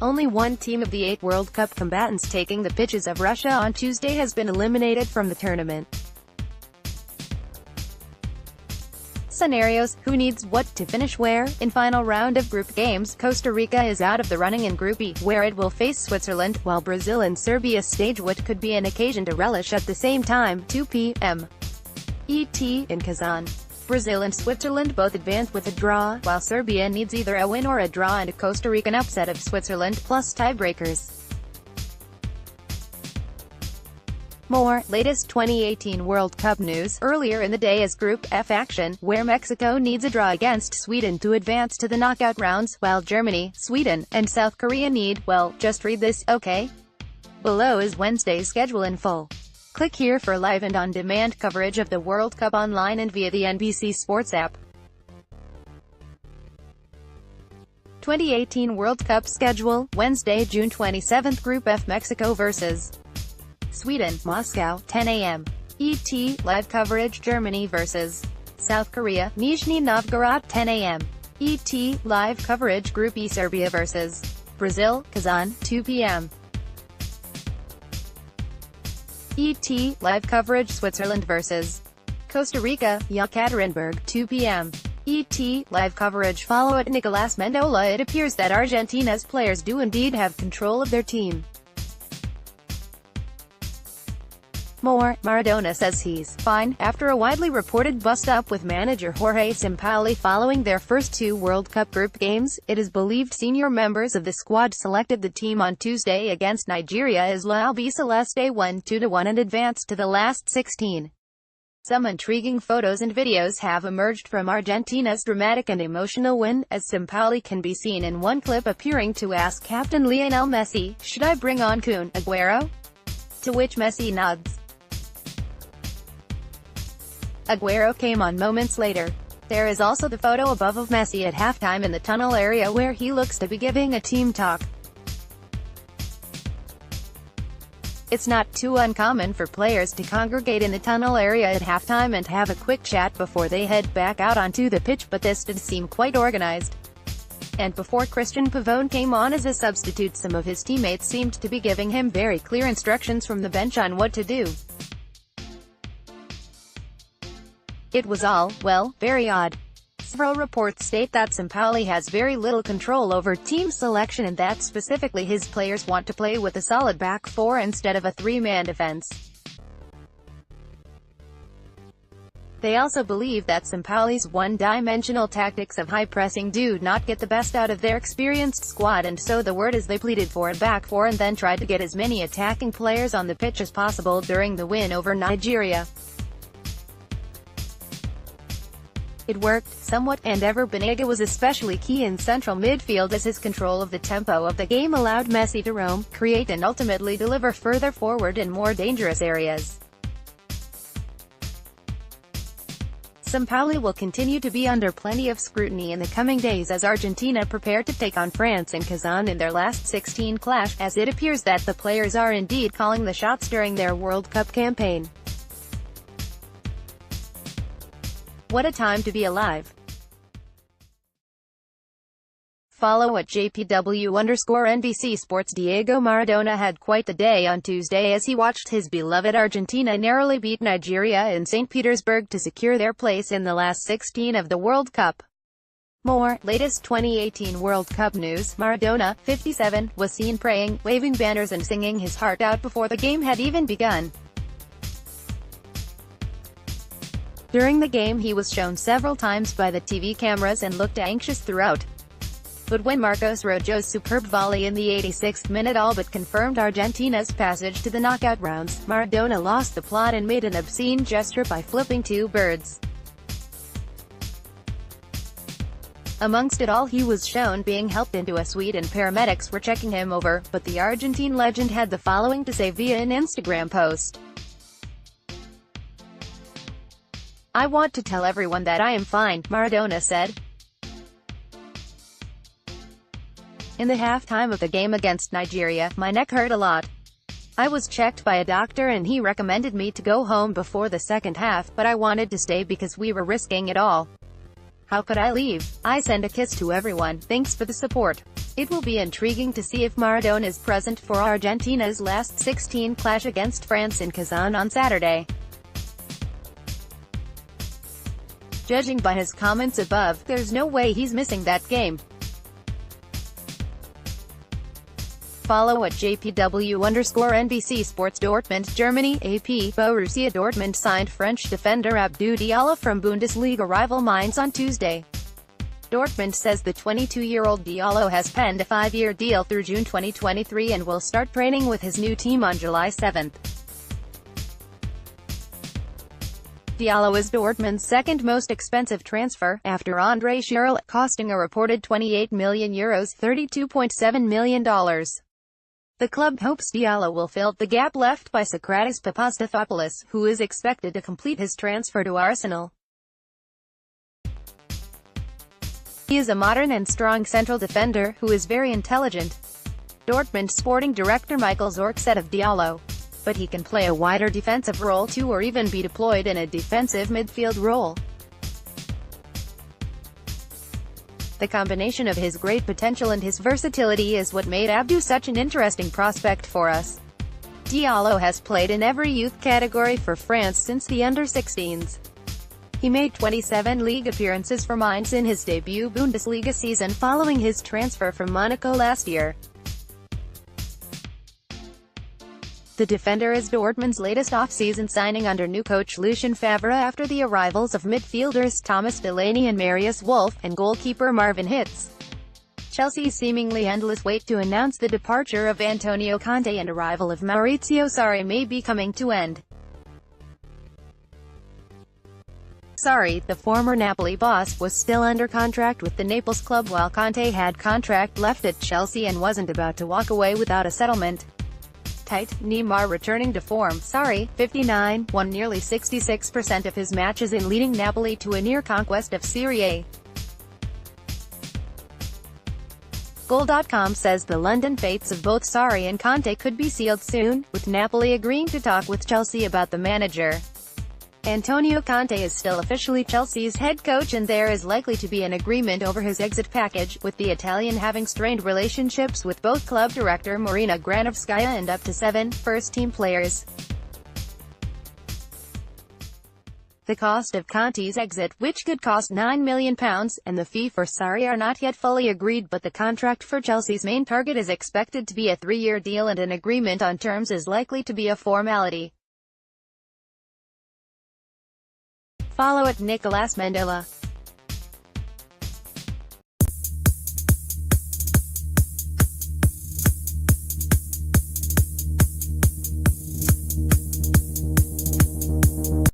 Only one team of the 8 World Cup combatants taking the pitches of Russia on Tuesday has been eliminated from the tournament. Scenarios: who needs what to finish where? In final round of group games, Costa Rica is out of the running in Group E, where it will face Switzerland, while Brazil and Serbia stage what could be an occasion to relish at the same time, 2 p.m. ET, in Kazan. Brazil and Switzerland both advance with a draw, while Serbia needs either a win or a draw and a Costa Rican upset of Switzerland, plus tiebreakers. More latest 2018 World Cup news. Earlier in the day is Group F action, where Mexico needs a draw against Sweden to advance to the knockout rounds, while Germany, Sweden, and South Korea need, well, just read this, okay? Below is Wednesday's schedule in full. Click here for live and on-demand coverage of the World Cup online and via the NBC Sports app. 2018 World Cup schedule, Wednesday, June 27, Group F, Mexico vs. Sweden, Moscow, 10 a.m. ET, live coverage, Germany vs. South Korea, Nizhny Novgorod, 10 a.m. ET, live coverage, Group E, Serbia vs. Brazil, Kazan, 2 p.m. ET, live coverage, Switzerland vs. Costa Rica, Yekaterinburg, 2 p.m. ET, live coverage. Follow at Nicolas Mendola. It appears that Argentina's players do indeed have control of their team. More, Maradona says he's fine after a widely reported bust-up with manager Jorge Sampaoli following their first 2 World Cup group games. It is believed senior members of the squad selected the team on Tuesday against Nigeria as La Albiceleste won 2-1 and advanced to the last 16. Some intriguing photos and videos have emerged from Argentina's dramatic and emotional win, as Sampaoli can be seen in one clip appearing to ask captain Lionel Messi, "Should I bring on Kun Agüero?" To which Messi nods. Agüero came on moments later. There is also the photo above of Messi at halftime in the tunnel area where he looks to be giving a team talk. It's not too uncommon for players to congregate in the tunnel area at halftime and have a quick chat before they head back out onto the pitch, but this did seem quite organized. And before Christian Pavone came on as a substitute, some of his teammates seemed to be giving him very clear instructions from the bench on what to do. It was all, well, very odd. Several reports state that Sampaoli has very little control over team selection and that specifically his players want to play with a solid back four instead of a 3-man defense. They also believe that Sampaoli's one-dimensional tactics of high pressing do not get the best out of their experienced squad, and so the word is they pleaded for a back four and then tried to get as many attacking players on the pitch as possible during the win over Nigeria. It worked, somewhat, and Ever Banega was especially key in central midfield as his control of the tempo of the game allowed Messi to roam, create and ultimately deliver further forward in more dangerous areas. Sampaoli will continue to be under plenty of scrutiny in the coming days as Argentina prepare to take on France in Kazan in their last 16 clash, as it appears that the players are indeed calling the shots during their World Cup campaign. What a time to be alive. Follow at JPW_NBC Sports. Diego Maradona had quite the day on Tuesday as he watched his beloved Argentina narrowly beat Nigeria in St. Petersburg to secure their place in the last 16 of the World Cup. More, latest 2018 World Cup news. Maradona, 57, was seen praying, waving banners and singing his heart out before the game had even begun. During the game he was shown several times by the TV cameras and looked anxious throughout. But when Marcos Rojo's superb volley in the 86th minute all but confirmed Argentina's passage to the knockout rounds, Maradona lost the plot and made an obscene gesture by flipping 2 birds. Amongst it all, he was shown being helped into a suite and paramedics were checking him over, but the Argentine legend had the following to say via an Instagram post. "I want to tell everyone that I am fine," Maradona said. "In the halftime of the game against Nigeria, my neck hurt a lot. I was checked by a doctor and he recommended me to go home before the second half, but I wanted to stay because we were risking it all. How could I leave? I send a kiss to everyone, thanks for the support. It will be intriguing to see if Maradona is present for Argentina's last 16 clash against France in Kazan on Saturday. Judging by his comments above, there's no way he's missing that game. Follow at JPW_NBC Sports. Dortmund, Germany, AP. Borussia Dortmund signed French defender Abdou Diallo from Bundesliga rival Mainz on Tuesday. Dortmund says the 22-year-old Diallo has penned a 5-year deal through June 2023 and will start training with his new team on July 7. Diallo is Dortmund's second most expensive transfer, after André Schürrle, costing a reported €28 million $32.7 million. The club hopes Diallo will fill the gap left by Socrates Papastathopoulos, who is expected to complete his transfer to Arsenal. He is a modern and strong central defender, who is very intelligent. Dortmund sporting director Michael Zorc said of Diallo. But he can play a wider defensive role too, or even be deployed in a defensive midfield role. The combination of his great potential and his versatility is what made Abdou such an interesting prospect for us. Diallo has played in every youth category for France since the under-16s. He made 27 league appearances for Mainz in his debut Bundesliga season following his transfer from Monaco last year. The defender is Dortmund's latest off-season signing under new coach Lucien Favre after the arrivals of midfielders Thomas Delaney and Marius Wolf, and goalkeeper Marvin Hitz. Chelsea's seemingly endless wait to announce the departure of Antonio Conte and arrival of Maurizio Sarri may be coming to end. Sarri, the former Napoli boss, was still under contract with the Naples club while Conte had contract left at Chelsea and wasn't about to walk away without a settlement. Neymar returning to form. Sarri, 59, won nearly 66% of his matches in leading Napoli to a near conquest of Serie A. Goal.com says the London fates of both Sarri and Conte could be sealed soon, with Napoli agreeing to talk with Chelsea about the manager. Antonio Conte is still officially Chelsea's head coach, and there is likely to be an agreement over his exit package, with the Italian having strained relationships with both club director Marina Granovskaya and up to 7 first-team players. The cost of Conte's exit, which could cost £9 million, and the fee for Sarri are not yet fully agreed, but the contract for Chelsea's main target is expected to be a 3-year deal and an agreement on terms is likely to be a formality. Follow at Nicolas Mendela.